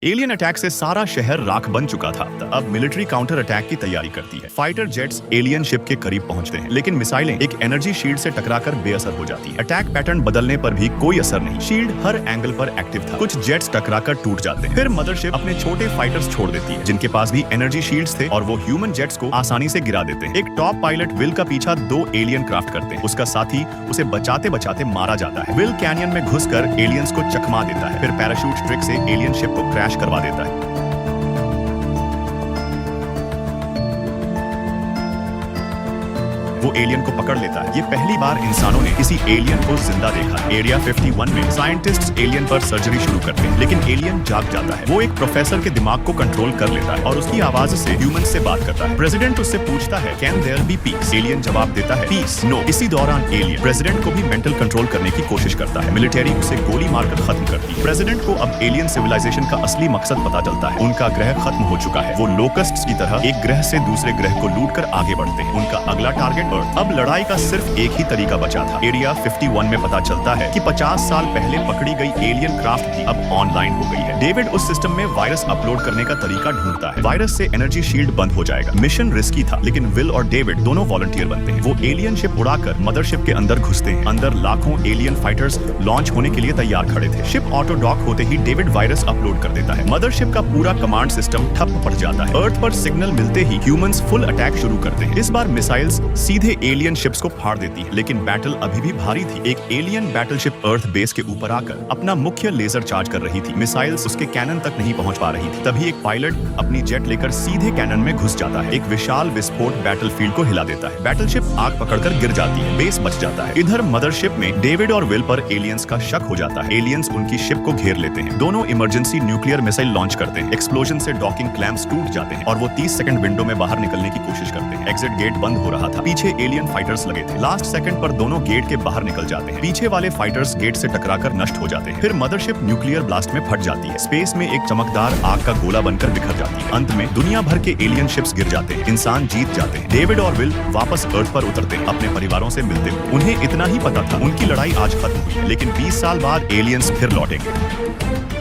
Alien attack से सारा शहर राख बन चुका था। अब मिलिट्री काउंटर अटैक की तैयारी करती है। फाइटर जेट्स एलियन शिप के करीब पहुंचते हैं, लेकिन मिसाइलें एक एनर्जी शील्ड से टकराकर बेअसर हो जाती हैं। अटैक पैटर्न बदलने पर भी कोई असर नहीं। शील्ड हर एंगल पर एक्टिव था। कुछ जेट्स टकराकर टूट जाते हैं। फिर मदरशिप अपने छोटे फाइटर्स छोड़ देती है, जिनके पास भी एनर्जी शील्ड्स थे, और वो ह्यूमन जेट्स को आसानी से गिरा देते हैं। एक टॉप पायलट विल का पीछा 2 एलियन क्राफ्ट करते हैं। उसका साथी उसे बचाते बचाते मारा जाता है। विल कैनियन में घुसकर एलियंस को चकमा देता है, फिर पैराशूट ट्रिक से एलियन शिप को क्रैश करवा देता है। वो एलियन को पकड़ लेता है। ये पहली बार इंसानों ने किसी एलियन को जिंदा देखा। एरिया 51 में साइंटिस्ट्स एलियन पर सर्जरी शुरू करते हैं, लेकिन एलियन जाग जाता है। वो एक प्रोफेसर के दिमाग को कंट्रोल कर लेता है और उसकी आवाज से ह्यूमन से बात करता है। प्रेसिडेंट उससे पूछता है, can there be peace? Alien जवाब देता है, पीस नो। इसी दौरान एलियन प्रेसिडेंट को भी मेंटल कंट्रोल करने की कोशिश करता है। मिलिट्री उसे गोली मारकर खत्म करती है। प्रेसिडेंट को अब एलियन सिविलाइजेशन का असली मकसद पता चलता है। उनका ग्रह खत्म हो चुका है। वो लोकस्ट्स की तरह एक ग्रह से दूसरे ग्रह को लूटकर आगे बढ़ते हैं। उनका अगला टारगेट अर्थ। अब लड़ाई का सिर्फ एक ही तरीका बचा था। एरिया 51 में पता चलता है कि 50 साल पहले पकड़ी गई एलियन क्राफ्ट भी अब ऑनलाइन हो गई है। डेविड उस सिस्टम में वायरस अपलोड करने का तरीका ढूंढता है। वायरस से एनर्जी शील्ड बंद हो जाएगा। मिशन रिस्की था, लेकिन विल और डेविड दोनों वॉलंटियर बनते हैं। वो एलियन शिप उड़ाकर मदरशिप के अंदर घुसते हैं। अंदर लाखों एलियन फाइटर्स लॉन्च होने के लिए तैयार खड़े थे। शिप ऑटो डॉक होते ही डेविड वायरस अपलोड कर देता है। मदरशिप का पूरा कमांड सिस्टम ठप पड़ जाता है। अर्थ पर सिग्नल मिलते ही ह्यूमंस फुल अटैक शुरू करते हैं। इस बार मिसाइल्स सीधे एलियन शिप्स को फाड़ देती है, लेकिन बैटल अभी भी भारी थी। एक एलियन बैटलशिप अर्थ बेस के ऊपर आकर अपना मुख्य लेजर चार्ज कर रही थी। मिसाइल्स उसके कैनन तक नहीं पहुंच पा रही थी। तभी एक पायलट अपनी जेट लेकर सीधे कैनन में घुस जाता है। एक विशाल विस्फोट बैटलफील्ड को हिला देता है। बैटलशिप आग पकड़कर गिर जाती है। बेस बच जाता है। इधर मदरशिप में डेविड और विल पर एलियंस का शक हो जाता है। एलियंस उनकी शिप को घेर लेते हैं। दोनों इमरजेंसी न्यूक्लियर मिसाइल लॉन्च करते हैं। एक्सप्लोजन से डॉकिंग क्लैंप्स टूट जाते हैं और वो 30 सेकंड विंडो में बाहर निकलने की कोशिश करते हैं। एग्जिट गेट बंद हो रहा था। पीछे एलियन फाइटर्स लगे थे। लास्ट सेकंड पर दोनों गेट के बाहर निकल जाते हैं। पीछे वाले फाइटर्स गेट से टकराकर नष्ट हो जाते हैं। फिर मदरशिप न्यूक्लियर ब्लास्ट में फट जाती है। स्पेस में एक चमकदार आग का गोला बनकर बिखर जाती है। अंत में दुनिया भर के एलियन शिप्स गिर जाते हैं। इंसान जीत जाते हैं। डेविड और विल वापस अर्थ पर उतरते हैं, अपने परिवारों से मिलते हुए। उन्हें इतना ही पता था, उनकी लड़ाई आज खत्म हुई है, लेकिन 20 साल बाद एलियंस फिर लौटेंगे।